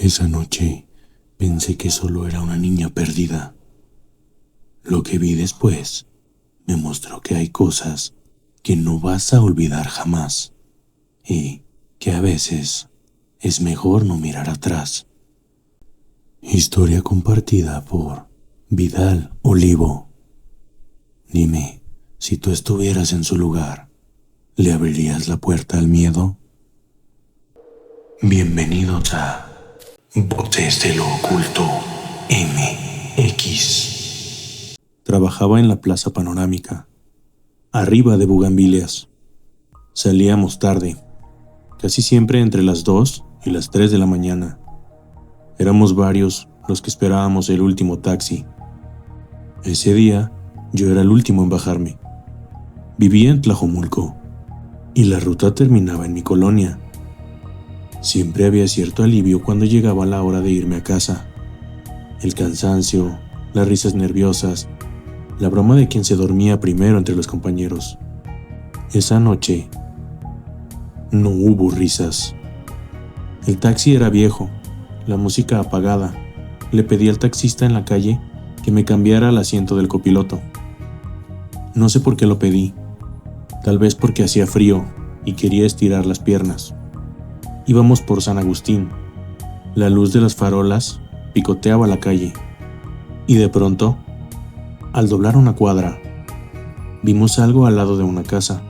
Esa noche pensé que solo era una niña perdida. Lo que vi después me mostró que hay cosas que no vas a olvidar jamás y que a veces es mejor no mirar atrás. Historia compartida por Vidal Olivo. Dime, si tú estuvieras en su lugar, ¿le abrirías la puerta al miedo? Bienvenidos a Voces de lo Oculto MX. Trabajaba en la Plaza Panorámica, arriba de Bugambilias. Salíamos tarde, casi siempre entre las 2 y las 3 de la mañana. Éramos varios los que esperábamos el último taxi. Ese día, yo era el último en bajarme. Vivía en Tlajomulco y la ruta terminaba en mi colonia. Siempre había cierto alivio cuando llegaba la hora de irme a casa. El cansancio, las risas nerviosas, la broma de quien se dormía primero entre los compañeros. Esa noche no hubo risas. El taxi era viejo, la música apagada. Le pedí al taxista en la calle que me cambiara al asiento del copiloto. No sé por qué lo pedí, tal vez porque hacía frío y quería estirar las piernas. Íbamos por San Agustín. La luz de las farolas picoteaba la calle. Y de pronto, al doblar una cuadra, vimos algo al lado de una casa.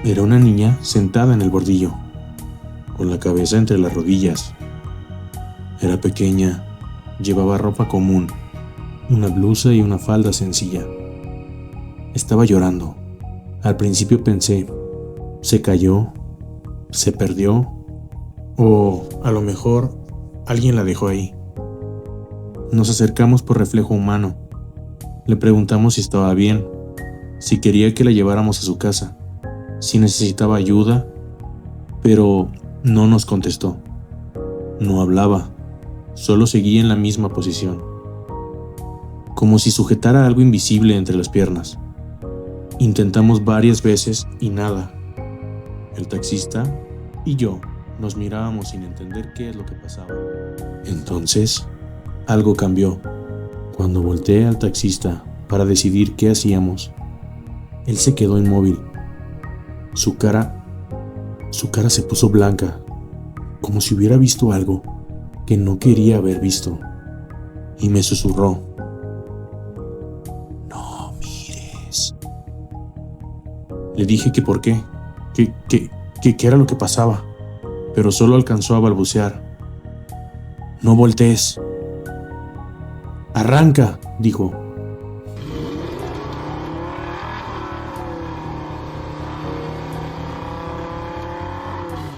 Era una niña sentada en el bordillo, con la cabeza entre las rodillas. Era pequeña, llevaba ropa común, una blusa y una falda sencilla. Estaba llorando. Al principio pensé, ¿se cayó? ¿Se perdió? O a lo mejor alguien la dejó ahí. Nos acercamos por reflejo humano. Le preguntamos si estaba bien, si quería que la lleváramos a su casa, si necesitaba ayuda, pero no nos contestó. No hablaba, solo seguía en la misma posición, como si sujetara algo invisible entre las piernas. Intentamos varias veces y nada. El taxista y yo nos mirábamos sin entender qué es lo que pasaba. Entonces, algo cambió. Cuando volteé al taxista para decidir qué hacíamos, él se quedó inmóvil. Su cara se puso blanca, como si hubiera visto algo que no quería haber visto, y me susurró: "No mires". Le dije que por qué, qué era lo que pasaba, pero solo alcanzó a balbucear: "No voltees". "Arranca", dijo.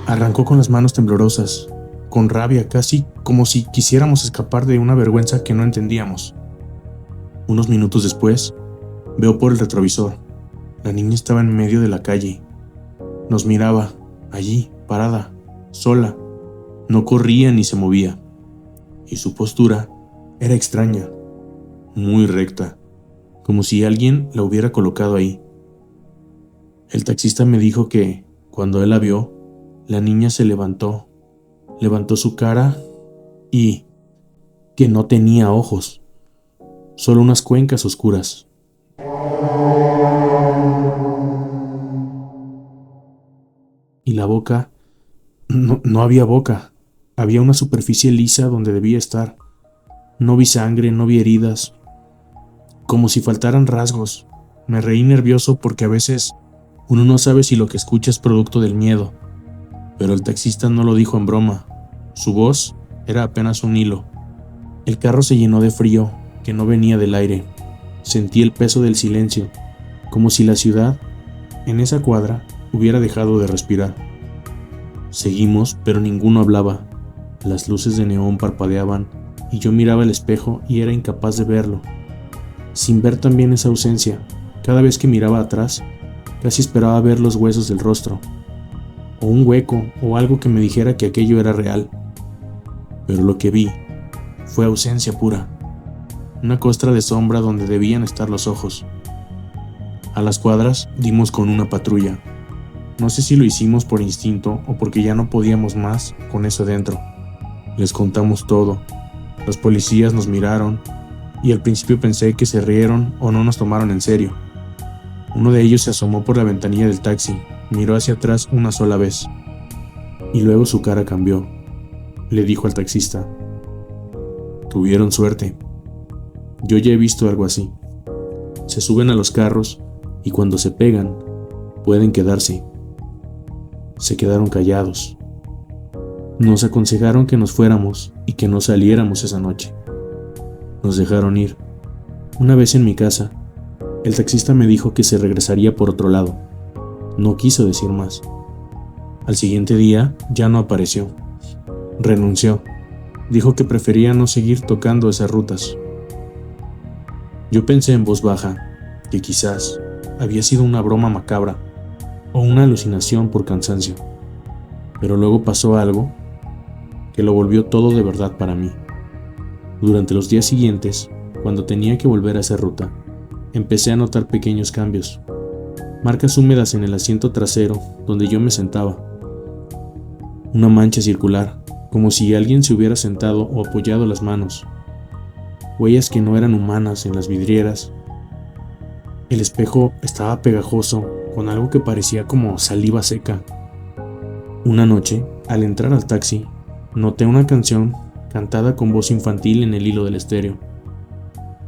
Arrancó con las manos temblorosas, con rabia, casi como si quisiéramos escapar de una vergüenza que no entendíamos. Unos minutos después, veo por el retrovisor. La niña estaba en medio de la calle. Nos miraba, allí, parada, sola. No corría ni se movía. Y su postura era extraña, muy recta, como si alguien la hubiera colocado ahí. El taxista me dijo que, cuando él la vio, la niña se levantó su cara y que no tenía ojos, solo unas cuencas oscuras. Y la boca, no había boca, había una superficie lisa donde debía estar. No vi sangre, no vi heridas, como si faltaran rasgos. Me reí nervioso porque a veces uno no sabe si lo que escucha es producto del miedo. Pero el taxista no lo dijo en broma. Su voz era apenas un hilo. El carro se llenó de frío que no venía del aire. Sentí el peso del silencio, como si la ciudad, en esa cuadra, hubiera dejado de respirar. Seguimos, pero ninguno hablaba. Las luces de neón parpadeaban y yo miraba el espejo y era incapaz de verlo. Sin ver también esa ausencia, cada vez que miraba atrás, casi esperaba ver los huesos del rostro, o un hueco o algo que me dijera que aquello era real. Pero lo que vi fue ausencia pura, una costra de sombra donde debían estar los ojos. A las cuadras dimos con una patrulla. No sé si lo hicimos por instinto o porque ya no podíamos más con eso dentro. Les contamos todo. Los policías nos miraron y al principio pensé que se rieron o no nos tomaron en serio. Uno de ellos se asomó por la ventanilla del taxi, miró hacia atrás una sola vez y luego su cara cambió. Le dijo al taxista: "Tuvieron suerte. Yo ya he visto algo así. Se suben a los carros y cuando se pegan, pueden quedarse". Se quedaron callados. Nos aconsejaron que nos fuéramos y que no saliéramos esa noche. Nos dejaron ir. Una vez en mi casa, el taxista me dijo que se regresaría por otro lado. No quiso decir más. Al siguiente día ya no apareció. Renunció. Dijo que prefería no seguir tocando esas rutas. Yo pensé en voz baja que quizás había sido una broma macabra o una alucinación por cansancio. Pero luego pasó algo que lo volvió todo de verdad para mí. Durante los días siguientes, cuando tenía que volver a esa ruta, empecé a notar pequeños cambios. Marcas húmedas en el asiento trasero donde yo me sentaba. Una mancha circular, como si alguien se hubiera sentado o apoyado las manos. Huellas que no eran humanas en las vidrieras. El espejo estaba pegajoso, con algo que parecía como saliva seca. Una noche, al entrar al taxi, noté una canción cantada con voz infantil en el hilo del estéreo.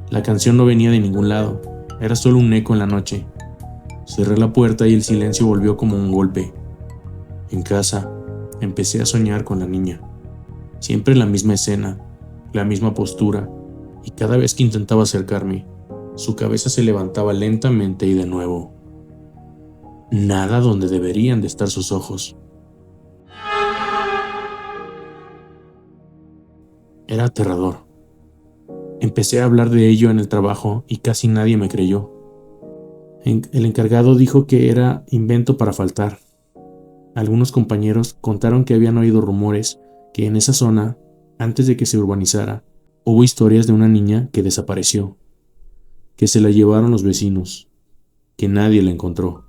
La canción no venía de ningún lado, era solo un eco en la noche. Cerré la puerta y el silencio volvió como un golpe. En casa, empecé a soñar con la niña. Siempre la misma escena, la misma postura, y cada vez que intentaba acercarme, su cabeza se levantaba lentamente y de nuevo. Nada donde deberían de estar sus ojos. Era aterrador. Empecé a hablar de ello en el trabajo y casi nadie me creyó. El encargado dijo que era invento para faltar. Algunos compañeros contaron que habían oído rumores que en esa zona, antes de que se urbanizara, hubo historias de una niña que desapareció, que se la llevaron los vecinos, que nadie la encontró.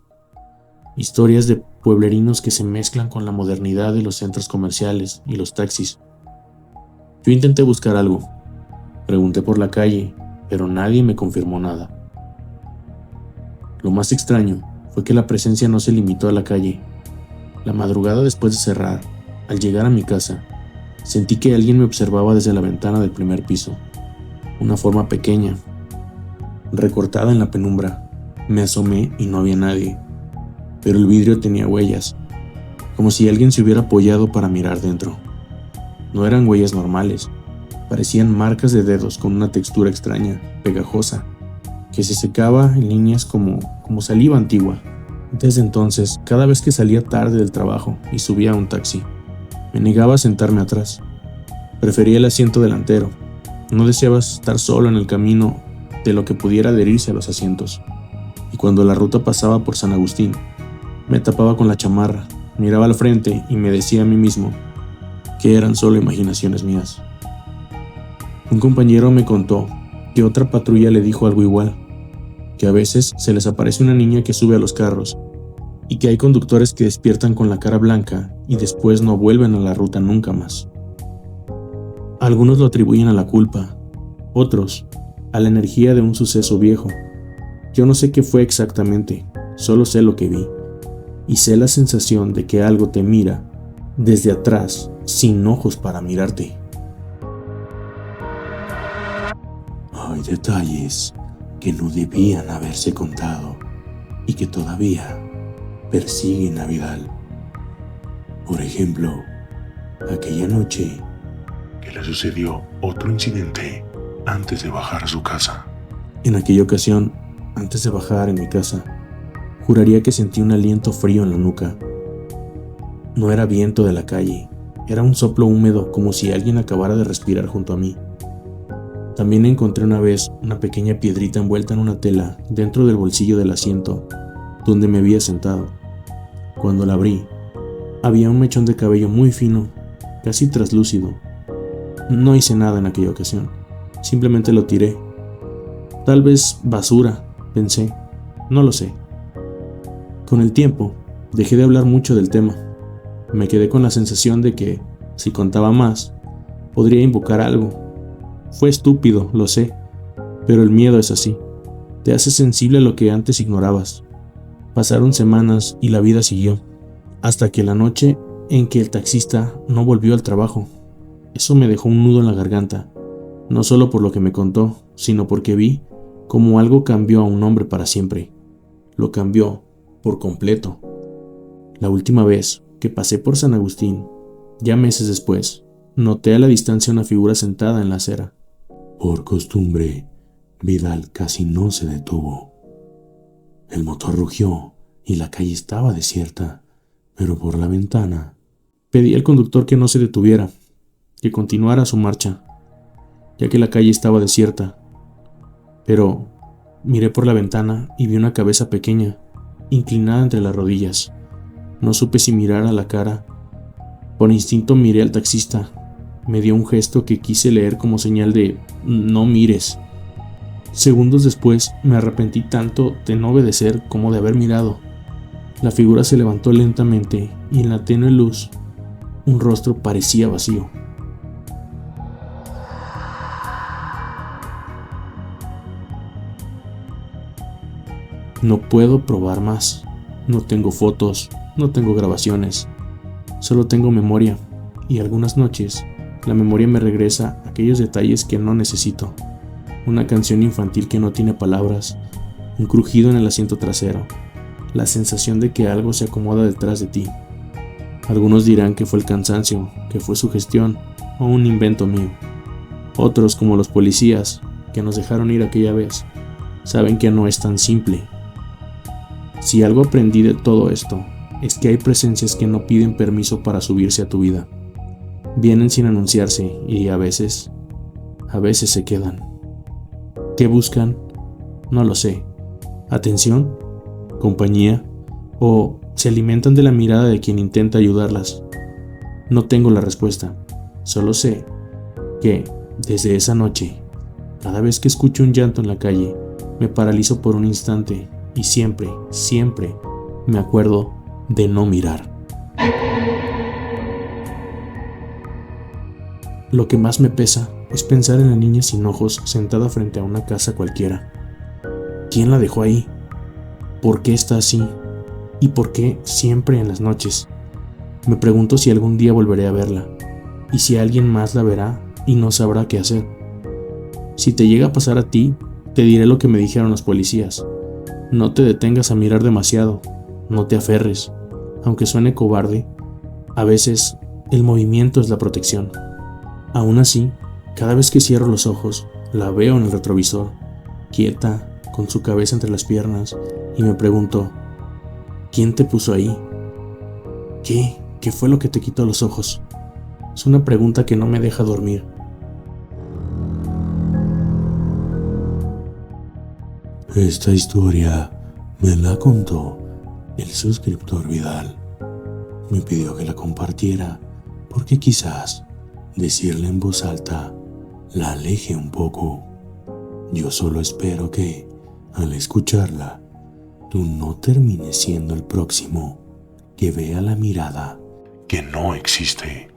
Historias de pueblerinos que se mezclan con la modernidad de los centros comerciales y los taxis. Yo intenté buscar algo. Pregunté por la calle, pero nadie me confirmó nada. Lo más extraño fue que la presencia no se limitó a la calle. La madrugada después de cerrar, al llegar a mi casa, sentí que alguien me observaba desde la ventana del primer piso. Una forma pequeña, recortada en la penumbra. Me asomé y no había nadie, pero el vidrio tenía huellas, como si alguien se hubiera apoyado para mirar dentro. No eran huellas normales, parecían marcas de dedos con una textura extraña, pegajosa, que se secaba en líneas como saliva antigua. Desde entonces, cada vez que salía tarde del trabajo y subía a un taxi, me negaba a sentarme atrás. Prefería el asiento delantero. No deseaba estar solo en el camino de lo que pudiera adherirse a los asientos. Y cuando la ruta pasaba por San Agustín, me tapaba con la chamarra, miraba al frente y me decía a mí mismo que eran solo imaginaciones mías. Un compañero me contó que otra patrulla le dijo algo igual, que a veces se les aparece una niña que sube a los carros y que hay conductores que despiertan con la cara blanca y después no vuelven a la ruta nunca más. Algunos lo atribuyen a la culpa, otros a la energía de un suceso viejo. Yo no sé qué fue exactamente, solo sé lo que vi y sé la sensación de que algo te mira desde atrás sin ojos para mirarte. Hay detalles que no debían haberse contado y que todavía persiguen a Vidal. Por ejemplo, aquella noche que le sucedió otro incidente antes de bajar a su casa. En aquella ocasión, antes de bajar en mi casa, juraría que sentí un aliento frío en la nuca. No era viento de la calle, era un soplo húmedo como si alguien acabara de respirar junto a mí. También encontré una vez una pequeña piedrita envuelta en una tela dentro del bolsillo del asiento donde me había sentado. Cuando la abrí, había un mechón de cabello muy fino, casi traslúcido. No hice nada en aquella ocasión, simplemente lo tiré. Tal vez basura, pensé, no lo sé. Con el tiempo, dejé de hablar mucho del tema. Me quedé con la sensación de que, si contaba más, Podría invocar algo. Fue estúpido, lo sé, pero el miedo es así. Te hace sensible a lo que antes ignorabas. Pasaron semanas y la vida siguió, hasta que la noche en que el taxista no volvió al trabajo. Eso me dejó un nudo en la garganta, no solo por lo que me contó, sino porque vi cómo algo cambió a un hombre para siempre. Lo cambió por completo. La última vez que pasé por San Agustín, ya meses después, noté a la distancia una figura sentada en la acera. Por costumbre, Vidal casi no se detuvo. El motor rugió y la calle estaba desierta, pero por la ventana pedí al conductor que no se detuviera, que continuara su marcha, ya que la calle estaba desierta. Pero miré por la ventana y vi una cabeza pequeña, inclinada entre las rodillas. No supe si mirar a la cara. Por instinto miré al taxista. Me dio un gesto que quise leer como señal de no mires. Segundos después me arrepentí tanto de no obedecer como de haber mirado. La figura se levantó lentamente y en la tenue luz, un rostro parecía vacío. No puedo probar más. No tengo fotos, no tengo grabaciones. Solo tengo memoria, y algunas noches la memoria me regresa aquellos detalles que no necesito. Una canción infantil que no tiene palabras, un crujido en el asiento trasero, la sensación de que algo se acomoda detrás de ti. Algunos dirán que fue el cansancio, que fue sugestión o un invento mío. Otros, como los policías que nos dejaron ir aquella vez, saben que no es tan simple. Si algo aprendí de todo esto, es que hay presencias que no piden permiso para subirse a tu vida. Vienen sin anunciarse y a veces se quedan. ¿Qué buscan? No lo sé. ¿Atención? ¿Compañía? ¿O se alimentan de la mirada de quien intenta ayudarlas? No tengo la respuesta. Solo sé que, desde esa noche, cada vez que escucho un llanto en la calle, me paralizo por un instante y siempre me acuerdo de no mirar. Lo que más me pesa es pensar en la niña sin ojos sentada frente a una casa cualquiera. ¿Quién la dejó ahí? ¿Por qué está así? ¿Y por qué siempre en las noches? Me pregunto si algún día volveré a verla, y si alguien más la verá y no sabrá qué hacer. Si te llega a pasar a ti, te diré lo que me dijeron los policías. No te detengas a mirar demasiado, no te aferres. Aunque suene cobarde, a veces el movimiento es la protección. Aún así, cada vez que cierro los ojos, la veo en el retrovisor, quieta, con su cabeza entre las piernas, y me pregunto, ¿quién te puso ahí? ¿Qué fue lo que te quitó los ojos? Es una pregunta que no me deja dormir. Esta historia me la contó el suscriptor Vidal. Me pidió que la compartiera porque quizás decirla en voz alta la aleje un poco. Yo solo espero que, al escucharla, tú no termines siendo el próximo que vea la mirada que no existe.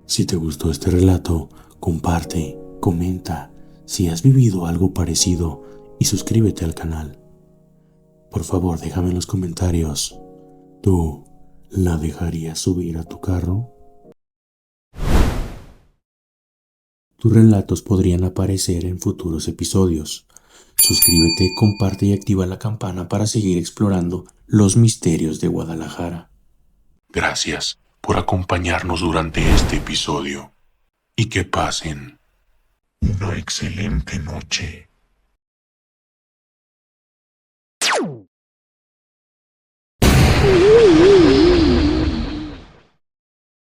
Si te gustó este relato, comparte, comenta si has vivido algo parecido y suscríbete al canal. Por favor, déjame en los comentarios, ¿tú la dejarías subir a tu carro? Tus relatos podrían aparecer en futuros episodios. Suscríbete, comparte y activa la campana para seguir explorando los misterios de Guadalajara. Gracias por acompañarnos durante este episodio y que pasen una excelente noche.